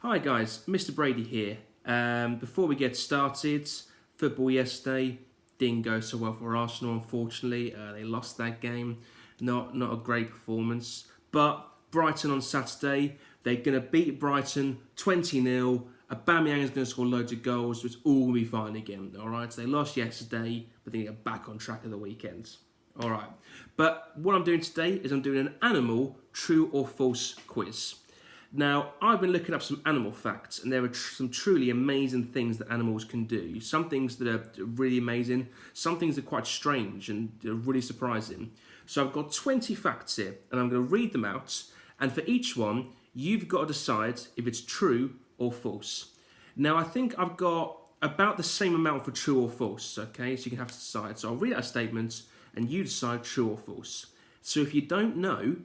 Hi guys, Mr. Brady here. Before we get started, football yesterday didn't go so well for Arsenal, unfortunately. They lost that game. Not a great performance. But Brighton on Saturday, they're going to beat Brighton 20-0. Aubameyang is going to score loads of goals, so it's all going to be fine again. Alright, so they lost yesterday, but they get back on track at the weekend. Alright, but what I'm doing today is I'm doing an animal true or false quiz. Now, I've been looking up some animal facts, and there are some truly amazing things that animals can do. Some things that are really amazing, some things that are quite strange and are really surprising. So I've got 20 facts here, and I'm going to read them out, and for each one, you've got to decide if it's true or false. Now, I think I've got about the same amount for true or false, okay? So you can have to decide. So I'll read out a statement, and you decide true or false. So if you don't know,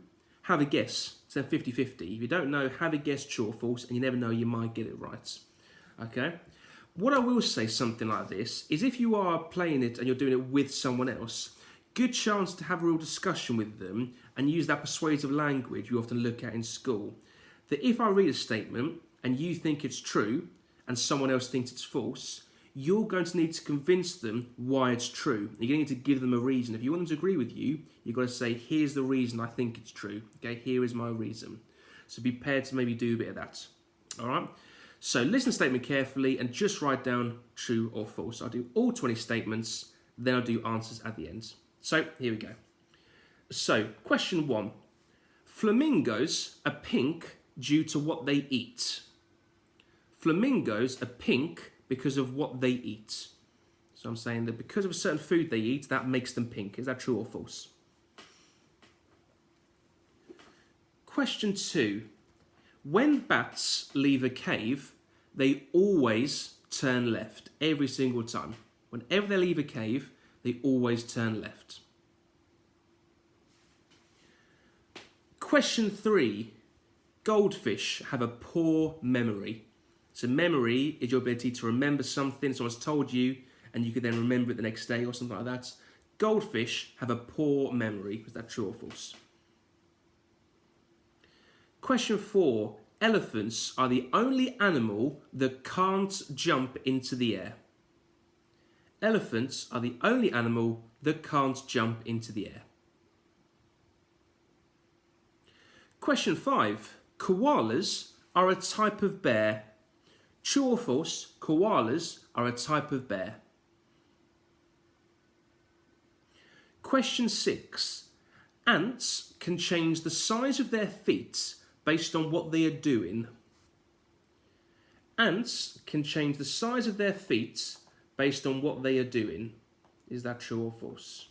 have a guess. So 50-50. If you don't know, have a guess true or false, and you never know, you might get it right. Okay? What I will say something like this is if you are playing it and you're doing it with someone else, good chance to have a real discussion with them and use that persuasive language you often look at in school. That if I read a statement and you think it's true and someone else thinks it's false, you're going to need to convince them why it's true. You're going to need to give them a reason. If you want them to agree with you, you've got to say, here's the reason I think it's true. Okay, here is my reason. So be prepared to maybe do a bit of that. All right? So listen to the statement carefully and just write down true or false. I'll do all 20 statements, then I'll do answers at the end. So here we go. So question 1. Flamingos are pink due to what they eat. Flamingos are pink because of what they eat. So I'm saying that because of a certain food they eat, that makes them pink. Is that true or false? Question 2. When bats leave a cave, they always turn left. Every single time. Whenever they leave a cave, they always turn left. Question 3. Goldfish have a poor memory. So memory is your ability to remember something someone's told you and you can then remember it the next day or something like that. Goldfish have a poor memory. Is that true or false? Question 4. Elephants are the only animal that can't jump into the air. Elephants are the only animal that can't jump into the air. Question 5. Koalas are a type of bear. True or false, koalas are a type of bear. Question 6. Ants can change the size of their feet based on what they are doing. Ants can change the size of their feet based on what they are doing. Is that true or false?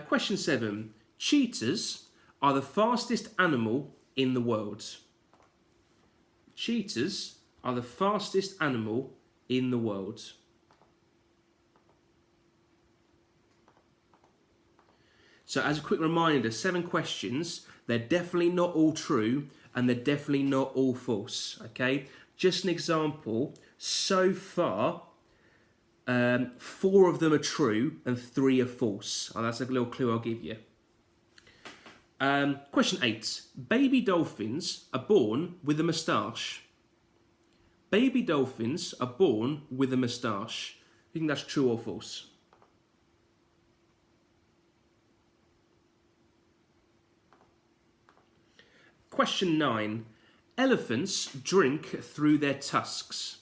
Question 7. Cheetahs are the fastest animal in the world. Cheetahs are the fastest animal in the world. So as a quick reminder, 7 questions. They're definitely not all true and they're definitely not all false. Okay, just an example. So far, 4 of them are true and 3 are false. Oh, that's a little clue I'll give you. Question 8. Baby dolphins are born with a moustache. Baby dolphins are born with a moustache. You think that's true or false? Question 9. Elephants drink through their tusks.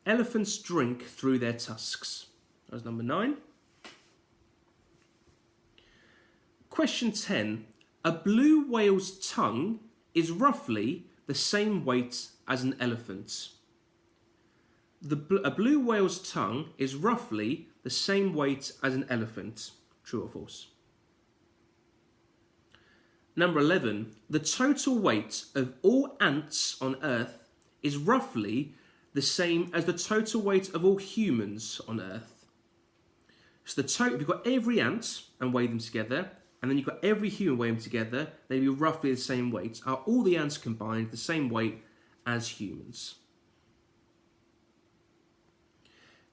Elephants drink through their tusks. That was number 9. Question 10. A blue whale's tongue is roughly the same weight as an elephant. A blue whale's tongue is roughly the same weight as an elephant. True or false? Number 11. The total weight of all ants on Earth is roughly the same as the total weight of all humans on Earth. So if you've got every ant and weigh them together, and then you've got every human weigh them together, they'd be roughly the same weight. Are all the ants combined the same weight as humans?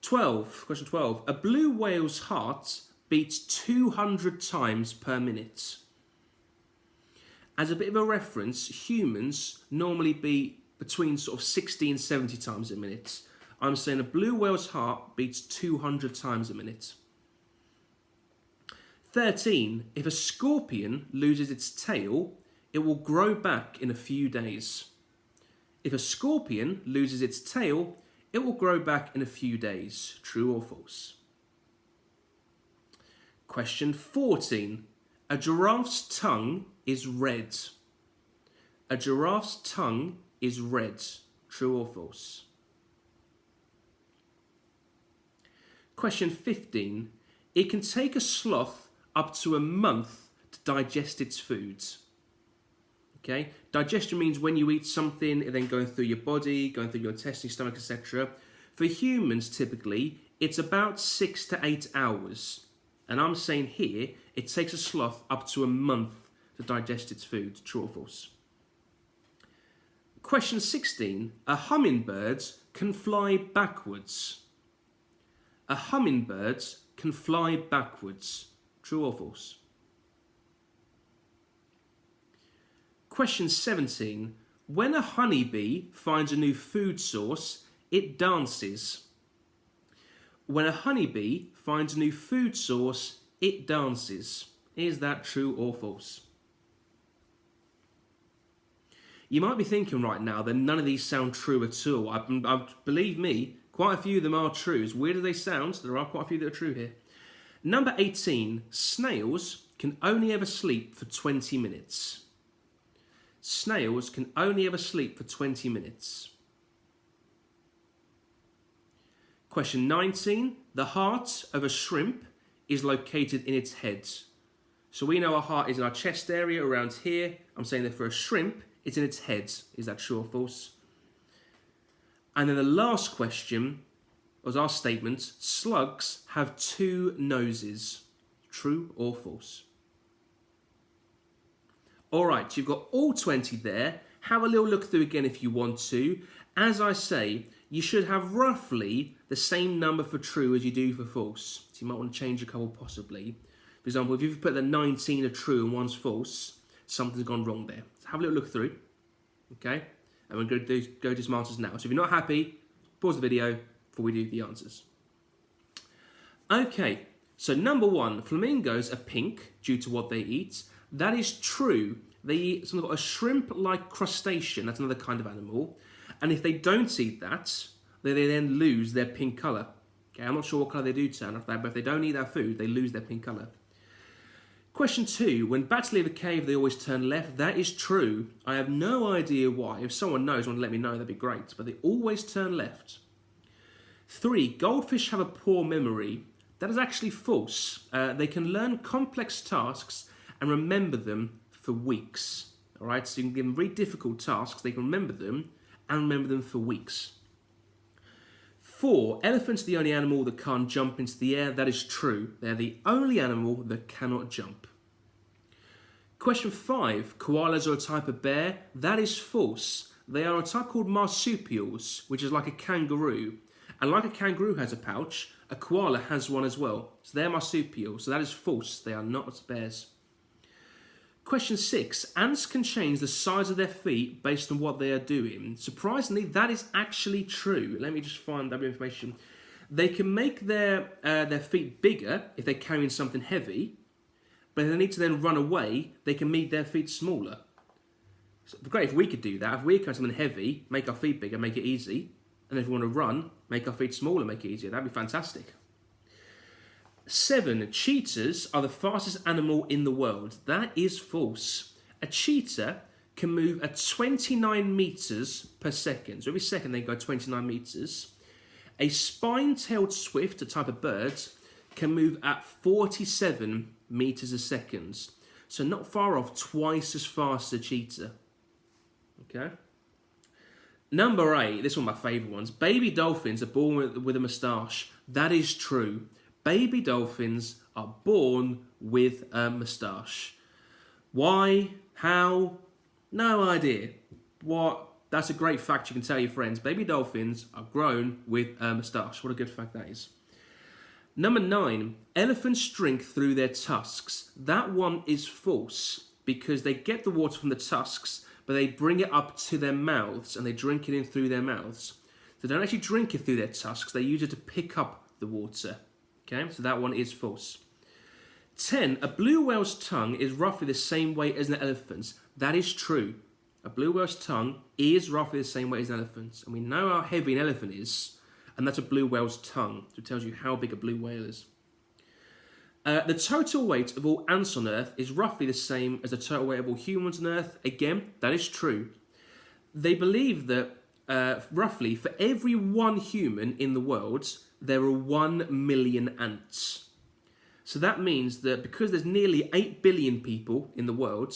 12. Question 12. A blue whale's heart beats 200 times per minute. As a bit of a reference, humans normally beat between sort of 60 and 70 times a minute. I'm saying a blue whale's heart beats 200 times a minute. 13. If a scorpion loses its tail, it will grow back in a few days. If a scorpion loses its tail, it will grow back in a few days. True or false? Question 14. A giraffe's tongue is red. A giraffe's tongue is red. True or false? Question 15. It can take a sloth up to a month to digest its foods. Okay, digestion means when you eat something, it then going through your body, going through your intestines, stomach, etc. For humans, typically, it's about 6 to 8 hours. And I'm saying here, it takes a sloth up to a month to digest its food. True or false? Question 16. A hummingbird can fly backwards. A hummingbird can fly backwards. True or false? Question 17. When a honeybee finds a new food source, it dances. When a honeybee finds a new food source, it dances. Is that true or false? You might be thinking right now that none of these sound true at all. Believe me, quite a few of them are true. As weird as they sound, there are quite a few that are true here. Number 18. Snails can only ever sleep for 20 minutes. Snails can only ever sleep for 20 minutes. Question 19. The heart of a shrimp is located in its head. So we know our heart is in our chest area around here. I'm saying that for a shrimp, it's in its head. Is that true or false? And then the last question was our statement. Slugs have 2 noses. True or false? All right, you've got all 20 there. Have a little look through again if you want to. As I say, you should have roughly the same number for true as you do for false. So you might want to change a couple possibly. For example, if you've put the 19 are true and one's false, something's gone wrong there. So have a little look through, okay? And we're going to go to some answers now. So if you're not happy, pause the video before we do the answers. Okay, so number 1, flamingos are pink due to what they eat. That is true. They eat something called a shrimp-like crustacean. That's another kind of animal. And if they don't eat that, they then lose their pink colour. Okay, I'm not sure what colour they do turn after that, but if they don't eat that food, they lose their pink colour. Question 2. When bats leave a cave, they always turn left. That is true. I have no idea why. If someone knows, want to let me know, that'd be great. But they always turn left. 3. Goldfish have a poor memory. That is actually false. They can learn complex tasks and remember them for weeks. All right, so you can give them very difficult tasks. They can remember them and remember them for weeks. 4. Elephants are the only animal that can't jump into the air. That is true. They're the only animal that cannot jump. Question 5. Koalas are a type of bear. That is false. They are a type called marsupials, which is like a kangaroo. And like a kangaroo has a pouch, a koala has one as well. So they're marsupials. So that is false. They are not bears. Question 6. Ants can change the size of their feet based on what they are doing. Surprisingly, that is actually true. Let me just find that information. They can make their feet bigger if they're carrying something heavy, but if they need to then run away, they can make their feet smaller. So great if we could do that. If we carry something heavy, make our feet bigger, make it easy, and if we want to run, make our feet smaller, make it easier. That'd be fantastic. 7. Cheetahs are the fastest animal in the world. That is false. A cheetah can move at 29 meters per second. So every second they go 29 meters. A spine-tailed swift, a type of bird, can move at 47 meters a second. So not far off, twice as fast as a cheetah. Okay. Number 8, this is one of my favourite ones. Baby dolphins are born with a moustache. That is true. Baby dolphins are born with a moustache. Why? How? No idea. What? That's a great fact you can tell your friends. Baby dolphins are grown with a moustache. What a good fact that is. Number 9. Elephants drink through their tusks. That one is false. because they get the water from the tusks, but they bring it up to their mouths and they drink it in through their mouths. They don't actually drink it through their tusks, they use it to pick up the water. Okay, so that one is false. 10. A blue whale's tongue is roughly the same weight as an elephant's. That is true. A blue whale's tongue is roughly the same weight as an elephant's. And we know how heavy an elephant is, and that's a blue whale's tongue. So it tells you how big a blue whale is. The total weight of all ants on Earth is roughly the same as the total weight of all humans on Earth. Again, that is true. They believe that roughly for every one human in the world, there are 1 million ants. So that means that because there's nearly 8 billion people in the world,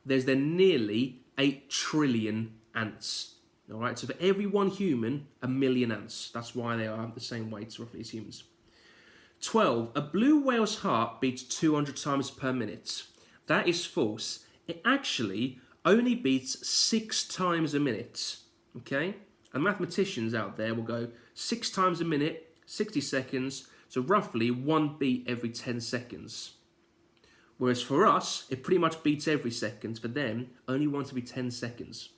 there's then nearly 8 trillion ants. All right, so for every one human, 1 million ants. That's why they are the same weight roughly as humans. 12. A blue whale's heart beats 200 times per minute. That is false. It actually only beats 6 times a minute. Okay? And mathematicians out there will go 6 times a minute, 60 seconds, so roughly 1 beat every 10 seconds. Whereas for us, it pretty much beats every second. For them, only 1 every 10 seconds.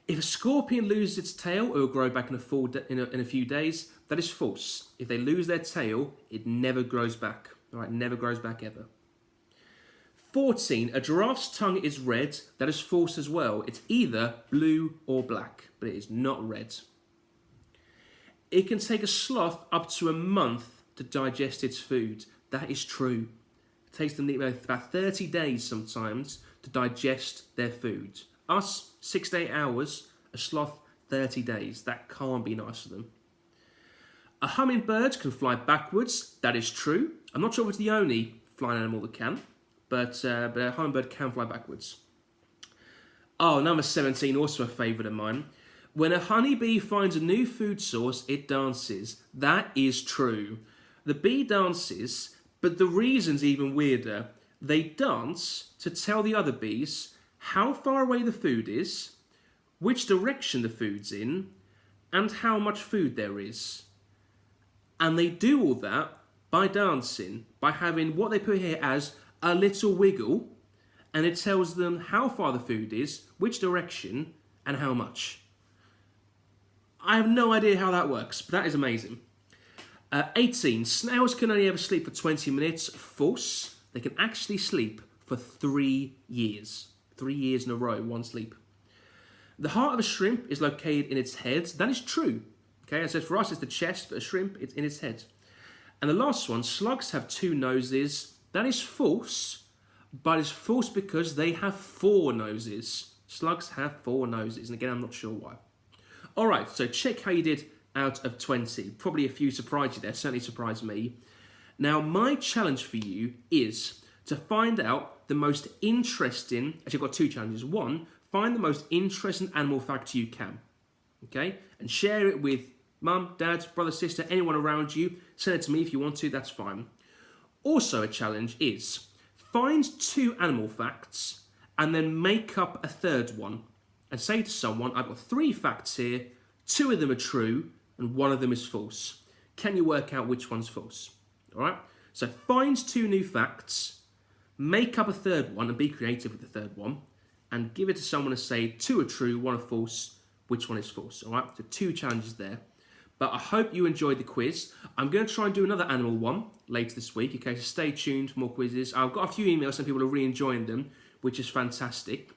If a scorpion loses its tail, it will grow back in a few days. That is false. If they lose their tail, it never grows back. All right, never grows back ever. 14. A giraffe's tongue is red. That is false as well. It's either blue or black, but it is not red. It can take a sloth up to a month to digest its food. That is true. It takes them about 30 days sometimes to digest their food. Us, 6 to 8 hours. A sloth, 30 days. That can't be nice for them. A hummingbird can fly backwards. That is true. I'm not sure if it's the only flying animal that can, but a hummingbird can fly backwards. Oh, number 17, also a favourite of mine. When a honeybee finds a new food source, it dances. That is true. The bee dances, but the reason's even weirder. They dance to tell the other bees how far away the food is, which direction the food's in, and how much food there is. And they do all that by dancing, by having what they put here as a little wiggle, and it tells them how far the food is, which direction, and how much. I have no idea how that works, but that is amazing. 18. Snails can only ever sleep for 20 minutes. False. They can actually sleep for 3 years. 3 years in a row, one sleep. The heart of a shrimp is located in its head. That is true. Okay, I said for us it's the chest, but a shrimp, it's in its head. And the last one, slugs have 2 noses. That is false, but it's false because they have 4 noses. Slugs have 4 noses, and again, I'm not sure why. All right, so check how you did out of 20. Probably a few surprised you there, certainly surprised me. Now, my challenge for you is to find out the most interesting, actually I've got 2 challenges. 1, find the most interesting animal fact you can, okay? And share it with mum, dad, brother, sister, anyone around you. Send it to me if you want to, that's fine. Also a challenge is find 2 animal facts and then make up a 3rd one. And say to someone, I've got 3 facts here, 2 of them are true, and 1 of them is false. Can you work out which one's false? All right? So find 2 new facts, make up a 3rd one, and be creative with the 3rd one, and give it to someone and say 2 are true, 1 are false, which one is false? All right? So 2 challenges there. But I hope you enjoyed the quiz. I'm going to try and do another animal one later this week, okay? So stay tuned for more quizzes. I've got a few emails, some people are really enjoying them, which is fantastic.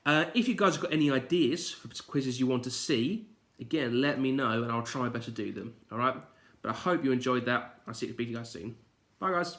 If you guys have got any ideas for quizzes you want to see, again, let me know and I'll try my best to do them, all right? But I hope you enjoyed that. I'll see you guys soon. Bye, guys.